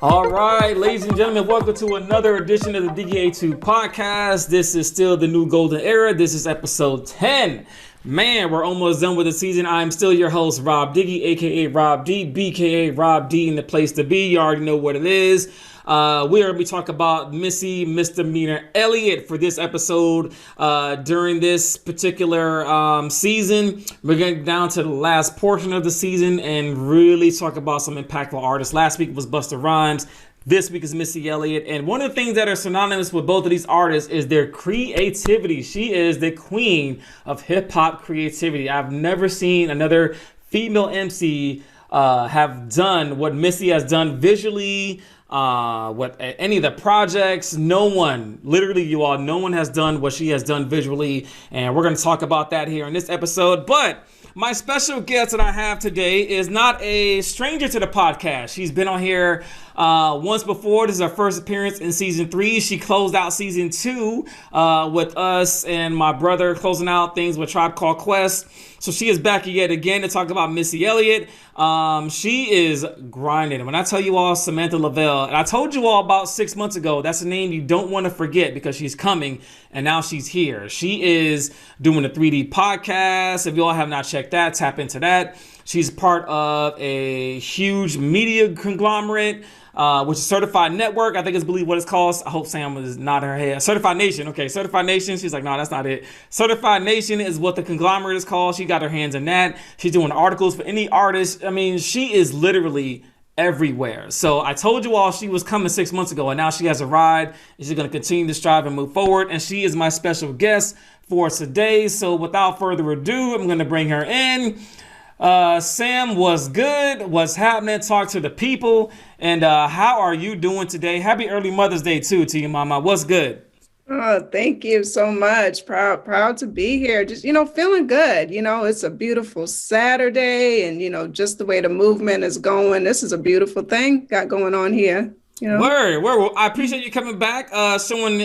All right, ladies and gentlemen, welcome to another edition of the Diggie A2 podcast. This is still the new golden era. This is episode 10. Man, we're almost done with the season. I'm still your host, Robb Diggie, aka Robb D, BKA Robb D, in the place to be. You already know what it is. We are going to be talking about Missy Misdemeanor Elliott for this episode. During this particular season, we're getting down to the last portion of the season and really talk about some impactful artists. Last week was Busta Rhymes. This week is Missy Elliott. And one of the things that are synonymous with both of these artists is their creativity. She is the queen of hip hop creativity. I've never seen another female MC have done what Missy has done visually, what any of the projects. No one, literally you all, no one has done what she has done visually. And we're going to talk about that here in this episode. But my special guest that I have today is not a stranger to the podcast. She's been on here once before. This is her first appearance in season 3. She closed out season 2 with us and my brother closing out things with Tribe Called Quest. So she is back yet again to talk about Missy Elliott. She is grinding. When I tell you all Samantha Leavell, and I told you all about 6 months ago, that's a name you don't want to forget because she's coming and now she's here. She is doing a 3D podcast. If you all have not checked that, tap into that. She's part of a huge media conglomerate, which is Certified Network. I think it's believe what it's called. I hope Sam is nodding her head. Certified Nation. Okay, Certified Nation. She's like, no, that's not it. Certified Nation is what the conglomerate is called. She got her hands in that. She's doing articles for any artist. I mean, she is literally everywhere. So I told you all she was coming 6 months ago, and now she has a ride. And she's going to continue to strive and move forward. And she is my special guest for today. So without further ado, I'm going to bring her in. Sam, what's good? What's happening? Talk to the people. And how are you doing today? Happy early Mother's Day too to you, Mama. What's good? Oh, thank you so much. Proud to be here. Just, feeling good. It's a beautiful Saturday and, just the way the movement is going. This is a beautiful thing got going on here. Word. Well, I appreciate you coming back, showing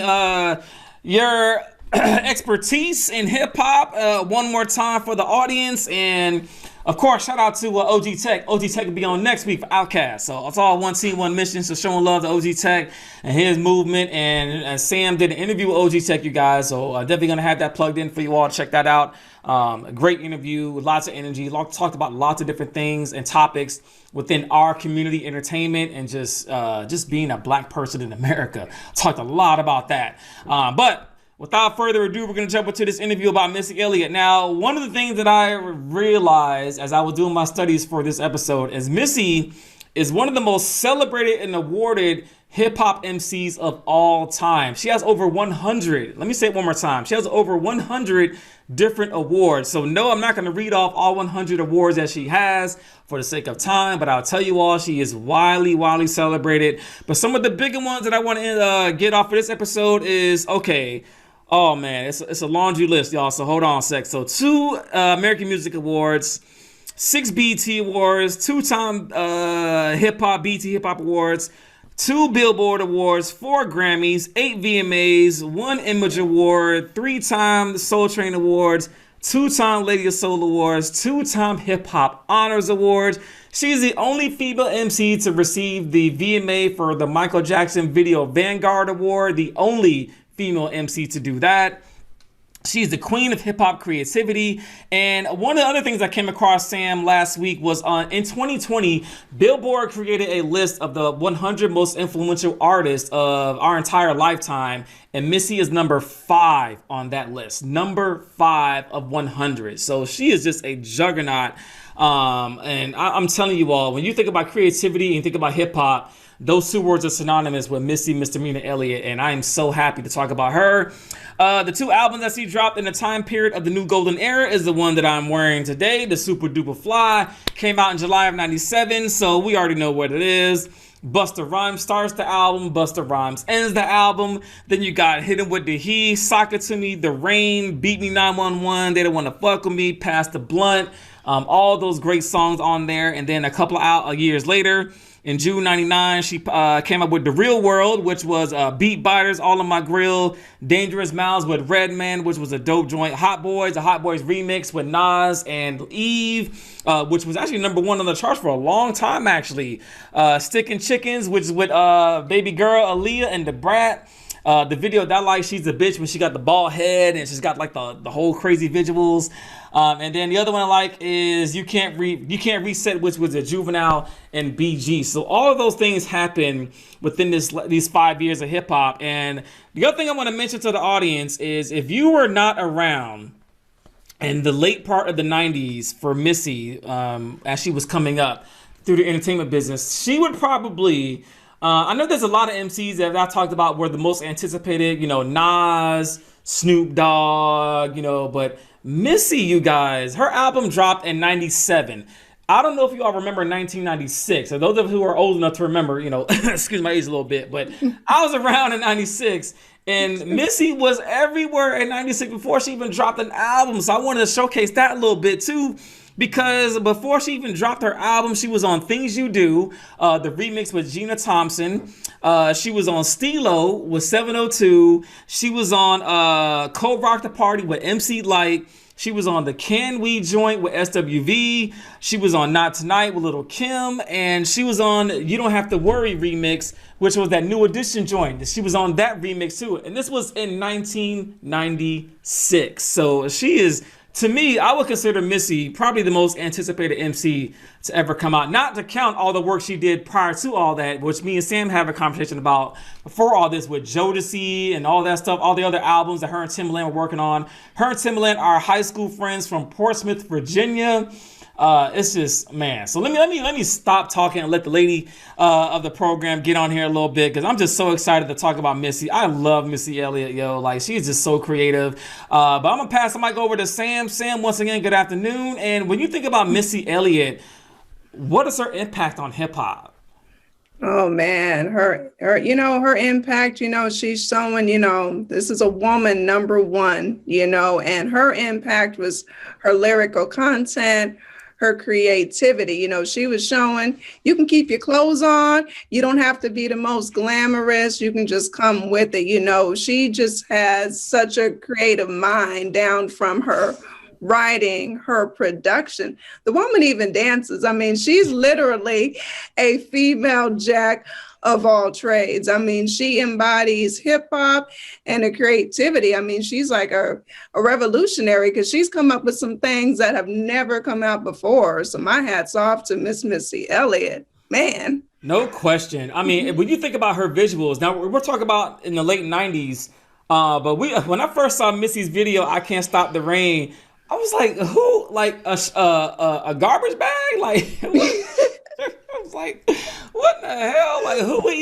your expertise in hip hop one more time for the audience. And of course, shout out to OG Tech. OG Tech will be on next week for Outkast. So it's all one team, one mission. So showing love to OG Tech and his movement. And Sam did an interview with OG Tech, you guys. So definitely going to have that plugged in for you all. Check that out. A great interview, lots of energy. Talked about lots of different things and topics within our community, entertainment, and just being a black person in America. Talked a lot about that. But without further ado, we're going to jump into this interview about Missy Elliott. Now, one of the things that I realized as I was doing my studies for this episode is Missy is one of the most celebrated and awarded hip-hop MCs of all time. She has over 100. Let me say it one more time. She has over 100 different awards. So no, I'm not going to read off all 100 awards that she has for the sake of time, but I'll tell you all, she is widely celebrated. But some of the bigger ones that I want to get off for this episode is, okay, oh man, it's a laundry list, y'all. So hold on a sec. So 2 American Music Awards, 6 BET Awards, 2-time BET Hip Hop Awards, 2 Billboard Awards, 4 Grammys, 8 VMAs, 1 Image Award, 3-time Soul Train Awards, 2-time Lady of Soul Awards, 2-time Hip Hop Honors Awards. She's the only female MC to receive the VMA for the Michael Jackson Video Vanguard Award, the only female MC to do that. She's the queen of hip-hop creativity. And one of the other things I came across, Sam, last week was in 2020, Billboard created a list of the 100 most influential artists of our entire lifetime. And Missy is number 5 on that list. Number 5 of 100. So she is just a juggernaut. And I'm telling you all, when you think about creativity and you think about hip-hop, those 2 words are synonymous with Missy Misdemeanor Elliott, and I am so happy to talk about her. The 2 albums that she dropped in the time period of the new golden era is the one that I'm wearing today, the Super Duper Fly. Came out in July of 97, so we already know what it is. Busta Rhymes starts the album, Busta Rhymes ends the album. Then you got Hit 'Em With the He, Sock It To Me, The Rain, Beat Me 911, They Don't Wanna Fuck With Me, Pass the Blunt. All those great songs on there. And then a couple of years later, In June 99, she came up with The Real World, which was Beat Biters, All on My Grill, Dangerous Mouths with Redman, which was a dope joint, Hot Boys, a Hot Boys remix with Nas and Eve, which was actually #1 on the charts for a long time, actually. Stickin' Chickens, which is with baby girl Aaliyah and the Brat. The video that I like, She's a Bitch, when she got the bald head and she's got like the whole crazy visuals. And then the other one I like is You Can't Reset, which was a Juvenile and BG. So all of those things happen within these 5 years of hip hop. And the other thing I want to mention to the audience is, if you were not around in the late part of the 90s for Missy, as she was coming up through the entertainment business, she would probably... I know there's a lot of MCs that I talked about were the most anticipated, Nas, Snoop Dogg, but Missy, you guys, her album dropped in 97. I don't know if you all remember 1996, or those of you who are old enough to remember, excuse my age a little bit, but I was around in 96, and Missy was everywhere in 96 before she even dropped an album. So I wanted to showcase that a little bit too, because before she even dropped her album, she was on Things You Do, the remix with Gina Thompson. She was on Stilo with 702. She was on Cold Rock the Party with MC Light. She was on the Can We joint with SWV. She was on Not Tonight with Lil' Kim. And she was on You Don't Have to Worry remix, which was that New Edition joint. She was on that remix too. And this was in 1996. So she is... To me, I would consider Missy probably the most anticipated MC to ever come out. Not to count all the work she did prior to all that, which me and Sam have a conversation about before all this with Jodeci and all that stuff, all the other albums that her and Timbaland were working on. Her and Timbaland are high school friends from Portsmouth, Virginia. It's just, man. So let me stop talking and let the lady of the program get on here a little bit, because I'm just so excited to talk about Missy. I love Missy Elliott, yo. Like, she's just so creative. But I'm gonna pass the mic over to Sam. Sam, once again, good afternoon. And when you think about Missy Elliott, what is her impact on hip hop? Oh man, her impact, she's showing, this is a woman #1, and her impact was her lyrical content, her creativity. She was showing you can keep your clothes on. You don't have to be the most glamorous. You can just come with it. She just has such a creative mind, down from her writing, her production. The woman even dances. I mean, she's literally a female jack of all trades. I mean, she embodies hip hop and the creativity. I mean, she's like a revolutionary, because she's come up with some things that have never come out before. So my hat's off to Miss Missy Elliott, man. No question. I mean, when you think about her visuals, now we're talking about in the late 90s, but when I first saw Missy's video, I Can't Stop the Rain, I was like, who, like a garbage bag? Like, I was like, what the hell? Like, who would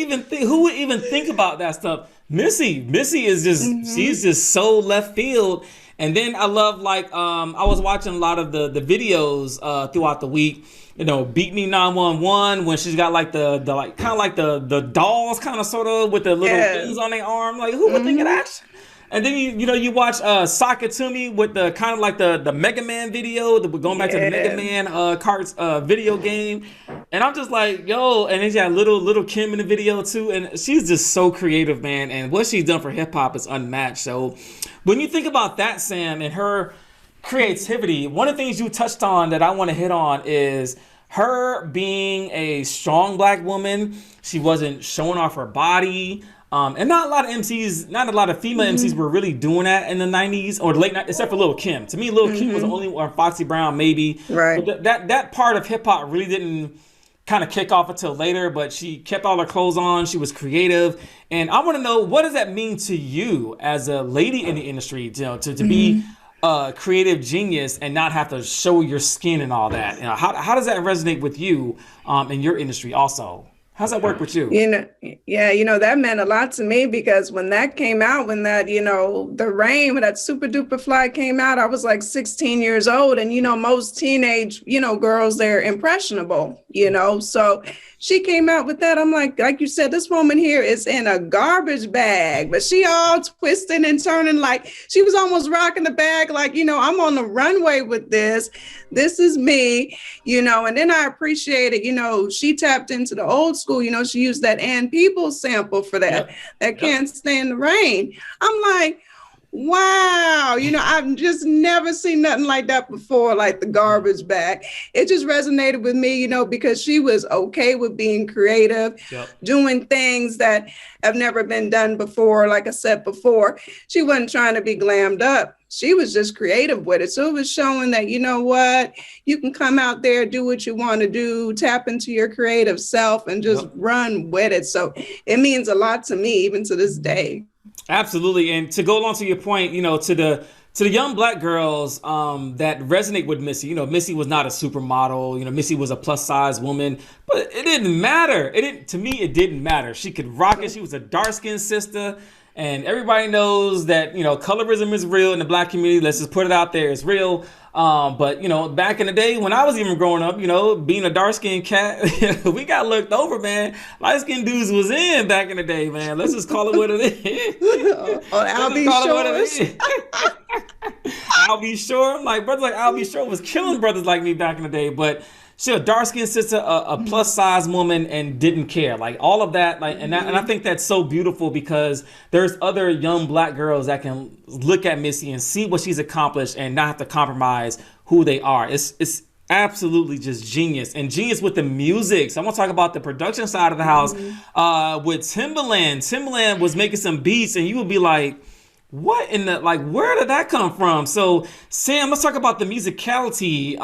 even think about that stuff? Missy is just, she's just so left field. And then I love, like, I was watching a lot of the videos throughout the week. Beat Me 911, when she's got like the like kind of like the dolls, kind of sort of with the little things on their arm. Like, who would think of that? And then you watch Sock It To Me with the kind of like the Mega Man video, going back to the Mega Man carts video game. And I'm just like, yo, and then you got little Kim in the video too. And she's just so creative, man. And what she's done for hip hop is unmatched. So when you think about that, Sam, and her creativity, one of the things you touched on that I want to hit on is her being a strong Black woman. She wasn't showing off her body. And not a lot of MCs, not a lot of female MCs were really doing that in the 90s or late 90s, except for Lil' Kim. To me, Lil' Kim was the only one, Foxy Brown maybe. Right. But that part of hip hop really didn't kind of kick off until later, but she kept all her clothes on. She was creative. And I want to know, what does that mean to you as a lady in the industry, to be a creative genius and not have to show your skin and all that? How does that resonate with you in your industry also? How's that work with you? Yeah, that meant a lot to me because when that came out, when that, The Rain, when that Super Duper Fly came out, I was like 16 years old. And, most teenage, girls, they're impressionable, so she came out with that. I'm like you said, this woman here is in a garbage bag, but she all twisting and turning like she was almost rocking the bag. Like, I'm on the runway with this. This is me, and then I appreciated, she tapped into the old school, she used that Ann Peebles sample for that, that Can't Stand the Rain. I'm like, wow, I've just never seen nothing like that before, like the garbage bag. It just resonated with me, because she was okay with being creative, doing things that have never been done before. Like I said before, she wasn't trying to be glammed up. She was just creative with it. So it was showing that, you can come out there, do what you want to do, tap into your creative self and just run with it. So it means a lot to me, even to this day. Absolutely. And to go along to your point, to the young Black girls that resonate with Missy, Missy was not a supermodel. Missy was a plus size woman, but it didn't matter. To me, it didn't matter. She could rock it. She was a dark skinned sister. And everybody knows that, colorism is real in the Black community. Let's just put it out there. It's real. But, back in the day when I was even growing up, being a dark-skinned cat, we got looked over, man. Light-skinned dudes was in back in the day, man. Let's just call it what it is. I'll be sure. I'll be sure. Like, brothers like I'll be sure was killing brothers like me back in the day. But she a dark-skinned sister, a plus-size woman, and didn't care. Like, all of that. Like, and I think that's so beautiful because there's other young Black girls that can look at Missy and see what she's accomplished and not have to compromise who they are. It's absolutely just genius, and genius with the music. So I want to talk about the production side of the house with Timbaland. Timbaland was making some beats, and you would be like, what in the, like, where did that come from? So, Sam, let's talk about the musicality,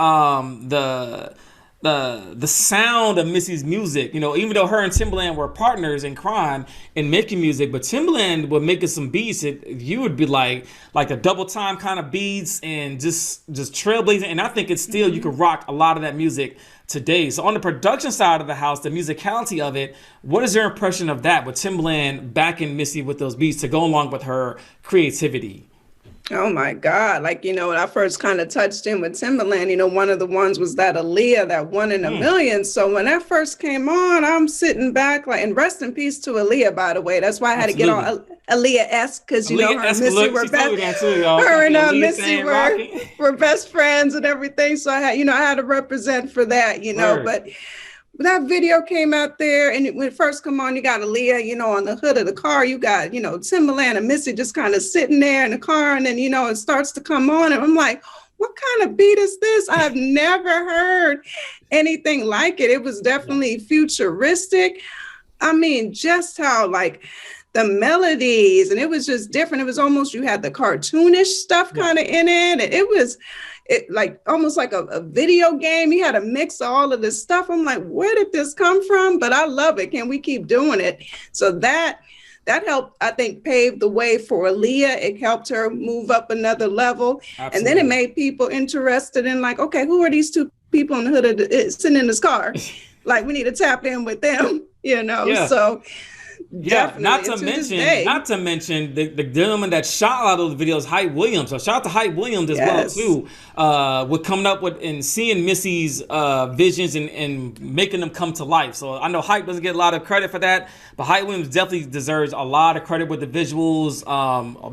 the sound of Missy's music. Even though her and Timbaland were partners in crime in making music, but Timbaland would making some beats, you would be like a double time kind of beats and just trailblazing. And I think it's still, you could rock a lot of that music today. So on the production side of the house, the musicality of it, what is your impression of that with Timbaland backing Missy with those beats to go along with her creativity? Oh my God. Like, when I first kind of touched in with Timbaland, one of the ones was that Aaliyah, that One in a Million. So when that first came on, I'm sitting back like, and rest in peace to Aaliyah, by the way. That's why I had to get on Aaliyah-esque because, her and Missy were best. Her and Missy were best friends and everything. So I had to represent for that, but that video came out there, and when it first come on, you got Aaliyah, on the hood of the car. You got, Timbaland and Missy just kind of sitting there in the car, and then, it starts to come on, and I'm like, what kind of beat is this? I've never heard anything like it. It was definitely futuristic. I mean, just how, like, the melodies, and it was just different. It was almost, you had the cartoonish stuff kind of in it, and it was like almost like a video game. You had a mix of all of this stuff. I'm like, where did this come from? But I love it. Can we keep doing it? So that helped, I think, pave the way for Aaliyah. It helped her move up another level. Absolutely. And then it made people interested in like, okay, who are these two people in the hood sitting in this car? Like, we need to tap in with them, So yeah, not to mention the gentleman that shot a lot of those videos, Hype Williams. So shout out to Hype Williams as well too. With coming up with and seeing Missy's visions and making them come to life. So I know Hype doesn't get a lot of credit for that, but Hype Williams definitely deserves a lot of credit with the visuals,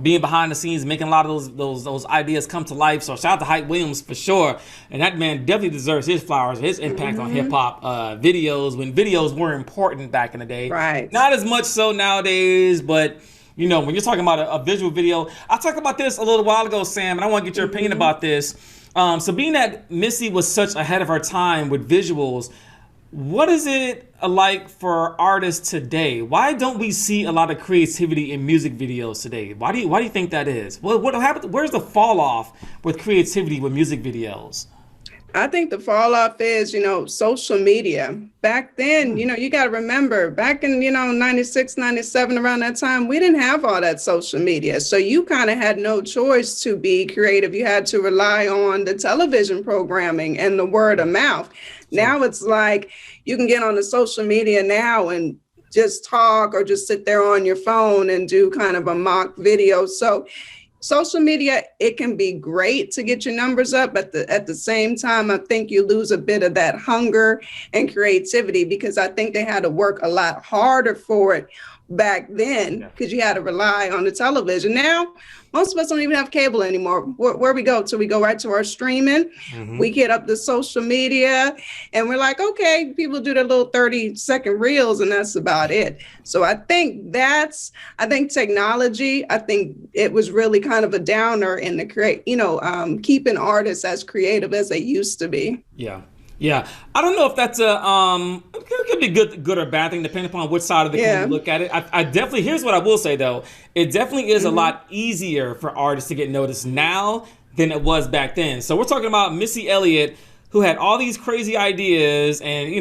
being behind the scenes, making a lot of those ideas come to life. So shout out to Hype Williams for sure. And that man definitely deserves his flowers, his impact on hip hop videos when videos were important back in the day. Right. Not as much so nowadays, but when you're talking about a visual video, I talked about this a little while ago, Sam, and I want to get your opinion about this. So being that Missy was such ahead of her time with visuals, what is it like for artists today? Why don't we see a lot of creativity in music videos today? Why do you think that is? What happened? Where's the fall off with creativity with music videos? I think the fall off is, social media. Back then, you got to remember, back in, 96, 97, around that time, we didn't have all that social media. So you kind of had no choice to be creative. You had to rely on the television programming and the word of mouth. Now it's like you can get on the social media now and just talk or just sit there on your phone and do kind of a mock video. So social media, it can be great to get your numbers up, but at the same time, I think you lose a bit of that hunger and creativity, because I think they had to work a lot harder for it back then, because you had to rely on the television. Now, most of us don't even have cable anymore. Where we go to, we go right to our streaming. We get up the social media and we're like, okay, people do their little 30-second reels and that's about it. So I think technology, I think it was really kind of a downer in the keeping artists as creative as they used to be. Yeah, I don't know if that's it could be good or bad thing depending upon which side of the coin you look at it. I definitely, here's what I will say though, it definitely is a lot easier for artists to get noticed now than it was back then. So we're talking about Missy Elliott, who had all these crazy ideas, and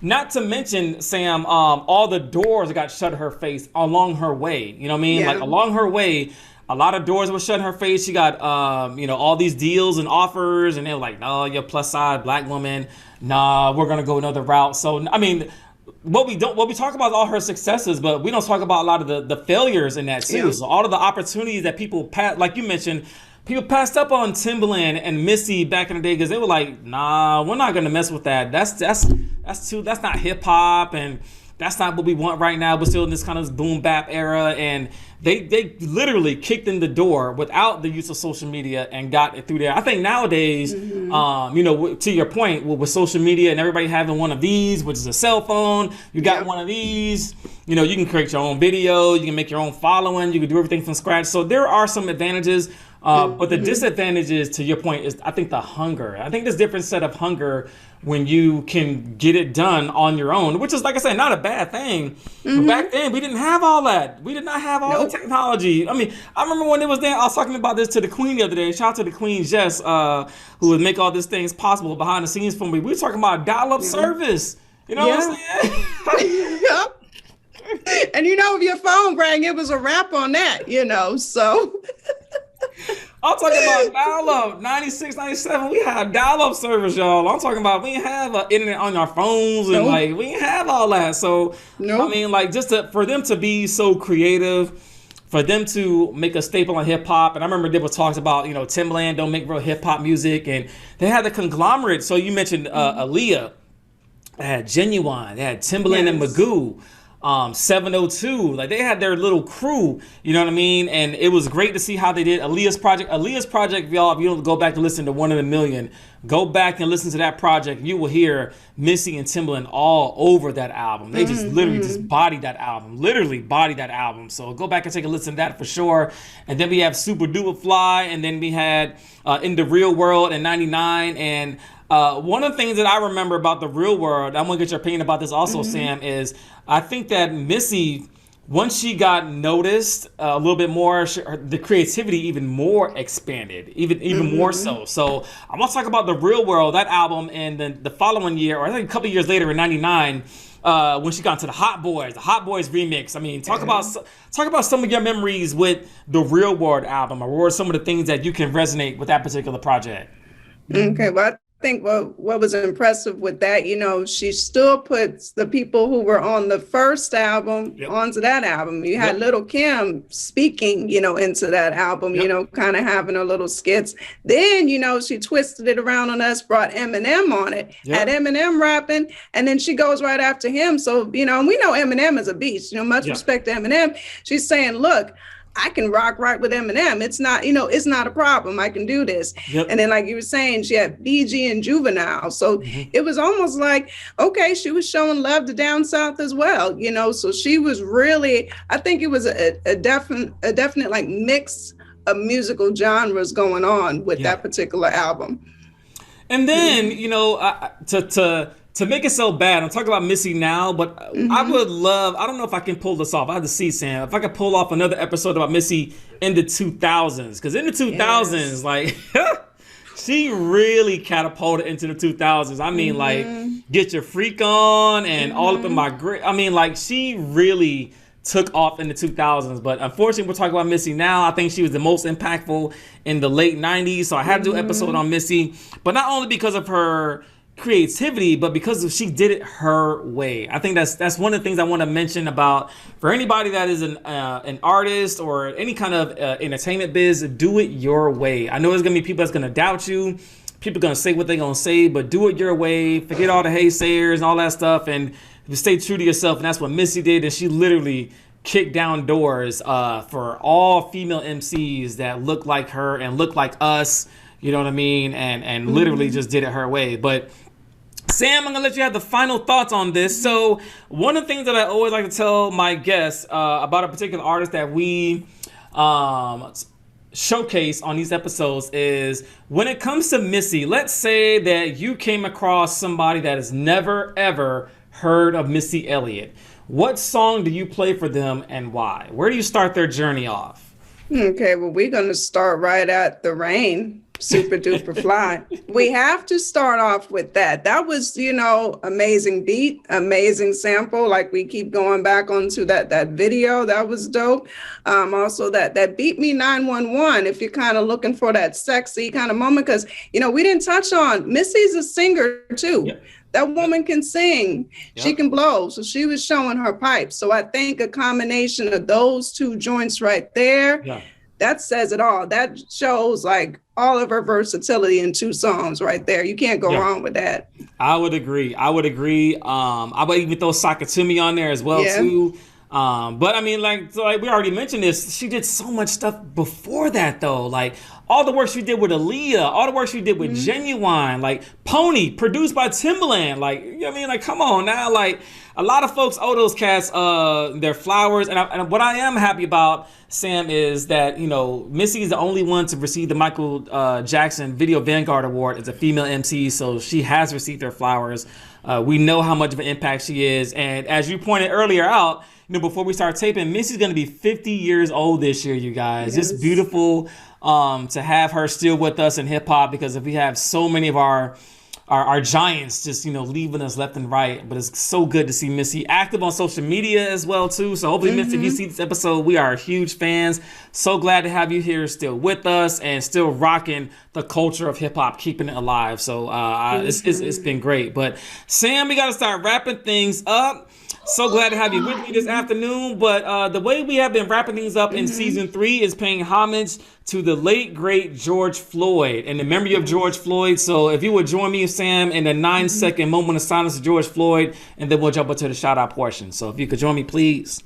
not to mention, Sam, all the doors that got shut in her face along her way. You know what I mean? Like along her way, a lot of doors were shut in her face. She got, all these deals and offers, and they were like, no, you're a plus size black woman. Nah, we're gonna go another route. So, I mean, what we talk about is all her successes, but we don't talk about a lot of the failures in that too. So all of the opportunities that people like you mentioned, people passed up on Timbaland and Missy back in the day because they were like, nah, we're not gonna mess with that. That's not hip hop, and that's not what we want right now. We're still in this kind of boom bap era, and they literally kicked in the door without the use of social media and got it through there. I think nowadays, to your point, with social media and everybody having one of these, which is a cell phone, you got one of these, you can create your own video, you can make your own following, you can do everything from scratch. So there are some advantages. But the disadvantages, to your point, is I think the hunger. I think there's a different set of hunger when you can get it done on your own, which is, like I said, not a bad thing. But back then, we didn't have all that. We did not have all the technology. I mean, I remember when it was there, I was talking about this to the Queen the other day. Shout out to the Queen, Jess, who would make all these things possible behind the scenes for me. We were talking about dial-up service. You know what I'm saying? And if your phone rang, it was a wrap on that, so... I'm talking about dial-up, 96, 97, we had dial-up service, y'all. I'm talking about we didn't have internet on our phones, and we didn't have all that. So, I mean, for them to be so creative, for them to make a staple on hip-hop, and I remember there were talks about, Timbaland don't make real hip-hop music, and they had the conglomerate. So you mentioned Aaliyah, they had Genuine, they had Timbaland and Magoo. 702, like they had their little crew, you know what I mean? And it was great to see how they did Aaliyah's project, y'all. If you don't go back to listen to One in a Million, go back and listen to that project. You will hear Missy and Timbaland all over that album. They just literally just bodied that album. So go back and take a listen to that for sure. And then we have Super Duper Fly, and then we had In the Real World in 99. And one of the things that I remember about The Real World, I'm gonna get your opinion about this also, Sam, is I think that Missy, once she got noticed a little bit more, the creativity even more expanded, even more so. So I want to talk about The Real World, that album, and then the following year, or I think a couple years later in 99, when she got into the Hot Boys remix. I mean, talk about some of your memories with the Real World album, or what are some of the things that you can resonate with that particular project? Okay, well, I think what was impressive with that, she still puts the people who were on the first album onto that album. You had Little Kim speaking, into that album, kind of having her little skits. Then, she twisted it around on us, brought Eminem on it, had Eminem rapping, and then she goes right after him. So, we know Eminem is a beast, much respect to Eminem. She's saying, look, I can rock right with Eminem. It's not, it's not a problem. I can do this. And then, like you were saying, she had BG and Juvenile. So it was almost like, okay, she was showing love to Down South as well, So she was really, I think it was a definite like mix of musical genres going on with that particular album. And then, to make it so bad, I'm talking about Missy now, but I would love, I don't know if I can pull this off. I have to see, Sam, if I could pull off another episode about Missy in the 2000s. Because in the 2000s, like, She really catapulted into the 2000s. I mean, like, Get Your Freak On and All Up in My Grave. I mean, like, she really took off in the 2000s. But unfortunately, we're talking about Missy now. I think she was the most impactful in the late 90s. So I had to do an episode on Missy. But not only because of her creativity, but because she did it her way. I think that's one of the things I want to mention about, for anybody that is an artist or any kind of entertainment biz, do it your way. I know there's gonna be people that's gonna doubt you, people gonna say what they're gonna say, but do it your way. Forget all the haysayers and all that stuff, and stay true to yourself. And that's what Missy did, and she literally kicked down doors for all female MCs that look like her and look like us, you know what I mean, and literally just did it her way. But Sam, I'm gonna let you have the final thoughts on this. So one of the things that I always like to tell my guests about a particular artist that we showcase on these episodes is, when it comes to Missy, let's say that you came across somebody that has never ever heard of Missy Elliott. What song do you play for them and why? Where do you start their journey off? Okay, well, we're going to start right at The Rain, Super Duper Fly. We have to start off with that. That was, amazing beat, amazing sample. Like, we keep going back onto that video. That was dope. Also, that Beat Me 911, if you're kind of looking for that sexy kind of moment, because, we didn't touch on, Missy's a singer too. Yep. That woman can sing, she can blow. So she was showing her pipes. So I think a combination of those two joints right there, that says it all. That shows like all of her versatility in two songs right there. You can't go wrong with that. I would agree. I would even throw Sakatumi on there as well too. But I mean, like we already mentioned this, she did so much stuff before that though. Like all the work she did with Aaliyah, all the work she did with Genuine, like Pony, produced by Timbaland. Like, you know what I mean? Like, come on now. Like, a lot of folks owe those cats their flowers. And what I am happy about, Sam, is that, Missy is the only one to receive the Michael Jackson Video Vanguard Award as a female MC. So she has received her flowers. We know how much of an impact she is. And as you pointed earlier out, before we start taping, Missy's going to be 50 years old this year, you guys. Yes. It's beautiful to have her still with us in hip hop, because if we have so many of our giants just, leaving us left and right. But it's so good to see Missy active on social media as well, too. So hopefully, Missy, if you see this episode, we are huge fans. So glad to have you here still with us and still rocking the culture of hip hop, keeping it alive. So it's been great. But Sam, we got to start wrapping things up. So glad to have you with me this afternoon. But the way we have been wrapping things up in season 3 is paying homage to the late, great George Floyd and the memory of George Floyd. So if you would join me, Sam, in a 9-second moment of silence of George Floyd, and then we'll jump into the shout out portion. So if you could join me, please.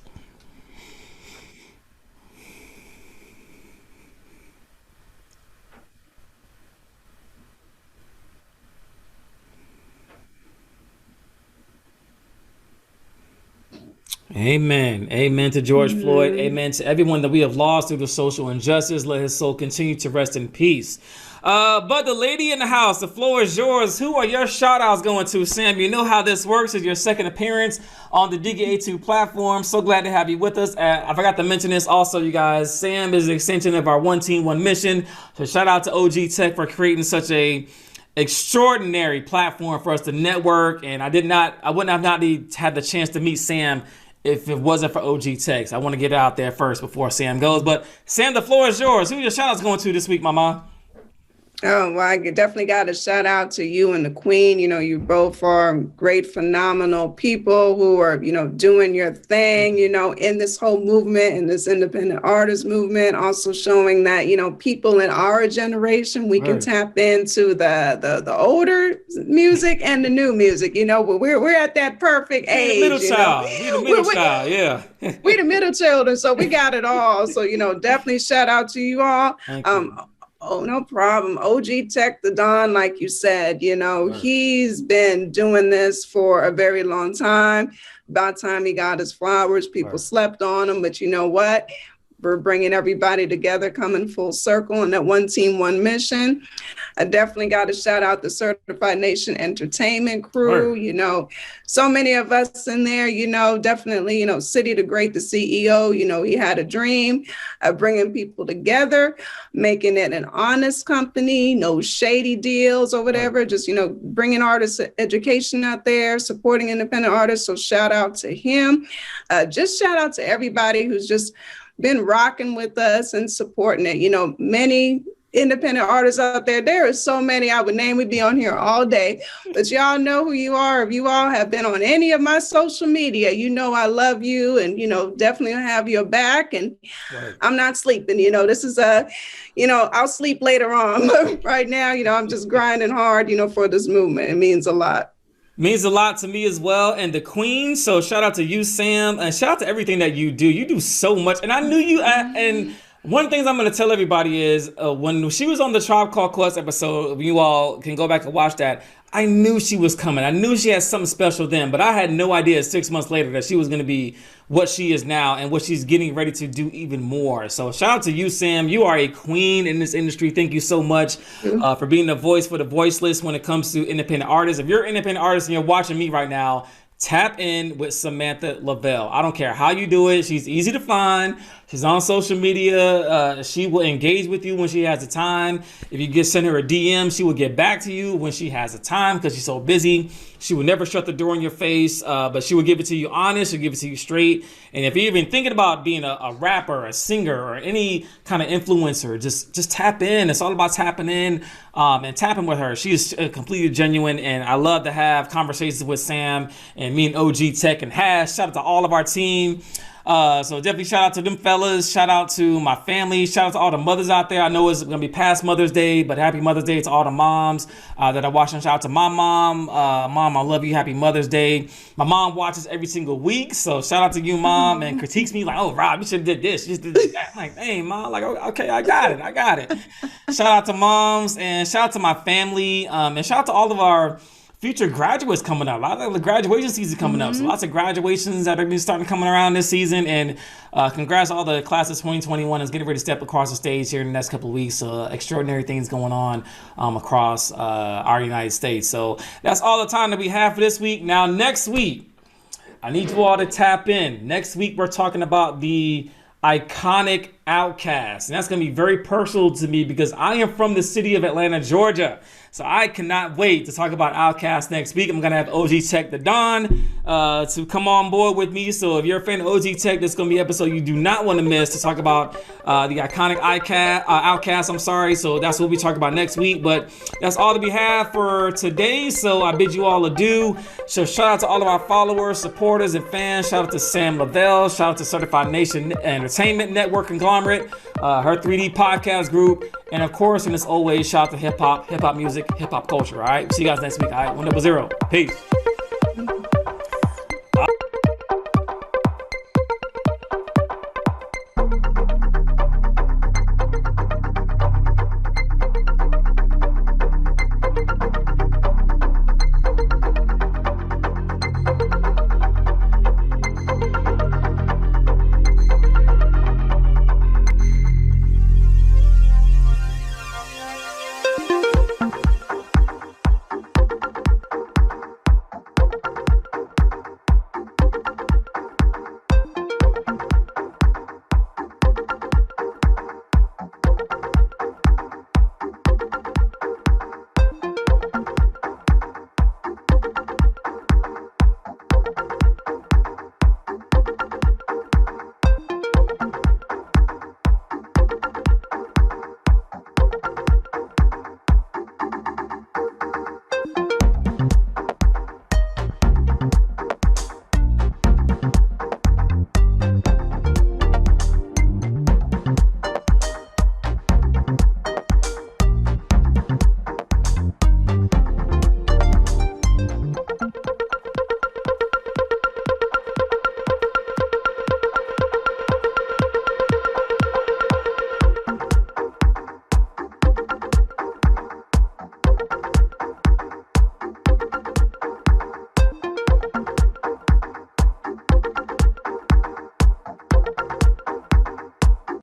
Amen. Amen to George Floyd. Amen to everyone that we have lost through the social injustice. Let his soul continue to rest in peace. But the lady in the house, the floor is yours. Who are your shout outs going to, Sam? You know how this works. It's your second appearance on the Diggie A2 platform. So glad to have you with us. I forgot to mention this also, you guys. Sam is an extension of our One Team, One Mission. So shout out to OG Tech for creating such a extraordinary platform for us to network. And I wouldn't have not had the chance to meet Sam if it wasn't for OG Text. I want to get it out there first before Sam goes. But Sam, the floor is yours. Who are your shout outs going to this week, Mama? Oh, well, I definitely got to shout out to you and the Queen. You both are great, phenomenal people who are, doing your thing, in this whole movement, in this independent artist movement, also showing that, people in our generation, we can tap into the older music and the new music, we're at that perfect age. We're the middle child, yeah. We're the middle children, so we got it all. So, definitely shout out to you all. Thank you. Oh, no problem. OG Tech, the Don, like you said, he's been doing this for a very long time. About time he got his flowers, people slept on him, but you know what? for bringing everybody together, coming full circle, and that one team, one mission. I definitely got to shout out the Certified Nation Entertainment crew. Right. You know, so many of us in there, you know, definitely, you know, City the Great, the CEO, you know, he had a dream of bringing people together, making it an honest company, no shady deals or whatever, just, you know, bringing artists education out there, supporting independent artists. So shout out to him. Just shout out to everybody who's just been rocking with us and supporting it. You know, many independent artists out there. There are so many I would name. We'd be on here all day, but y'all know who you are. If you all have been on any of my social media, you know I love you, and, you know, definitely have your back. And Right. I'm not sleeping. You know, this is you know, I'll sleep later on. Right now, you know, I'm just grinding hard, you know, for this movement. It means a lot. Means a lot to me as well, and the Queen. So shout out to you, Sam, and shout out to everything that you do. You do so much, and I knew you. And one of the things I'm going to tell everybody is when she was on the Tribe Called Quest episode, you all can go back and watch that. I knew she was coming. I knew she had something special then, but I had no idea 6 months later that she was going to be what she is now and what she's getting ready to do even more. So shout out to you, Sam. You are a queen in this industry. Thank you so much for being the voice for the voiceless when it comes to independent artists. If you're an independent artist and you're watching me right now, tap in with Samantha Leavell. I don't care how you do it. She's easy to find. She's on social media. She will engage with you when she has the time. If you just send her a DM, she will get back to you when she has the time because she's so busy. She will never shut the door in your face, but she will give it to you honest. She'll give it to you straight. And if you're even thinking about being a rapper, a singer, or any kind of influencer, just tap in. It's all about tapping in and tapping with her. She is completely genuine, and I love to have conversations with Sam and me and OG Tech and Hash. Shout out to all of our team. So definitely shout out to them fellas. Shout out to my family. Shout out to all the mothers out there. I know it's going to be past Mother's Day, but happy Mother's Day to all the moms that are watching. Shout out to my mom. Mom, I love you. Happy Mother's Day. My mom watches every single week. So shout out to you, Mom, and critiques me like, oh, Rob, you should have did this. You just did that. I'm like, hey, Mom. Like, okay, I got it. Shout out to moms and shout out to my family. And shout out to all of our future graduates coming up. A lot of the graduation season coming up. So lots of graduations that are going to start coming around this season. And congrats to all the classes 2021 is getting ready to step across the stage here in the next couple of weeks. Extraordinary things going on across our United States. So that's all the time that we have for this week. Now, next week, I need you all to tap in. Next week, we're talking about the iconic Outkast. And that's going to be very personal to me because I am from the city of Atlanta, Georgia. So I cannot wait to talk about Outkast next week. I'm going to have OG Tech the Don to come on board with me. So if you're a fan of OG Tech, this is going to be an episode you do not want to miss to talk about the iconic Outkast. I'm sorry. So that's what we talk about next week. But that's all that we have for today. So I bid you all adieu. So shout out to all of our followers, supporters, and fans. Shout out to Sam Leavell. Shout out to Certified Nation Entertainment Network Conglomerate, her 3D podcast group. And of course, and as always, shout out to hip hop music, hip hop culture. All right. See you guys next week. All right. 100. Peace.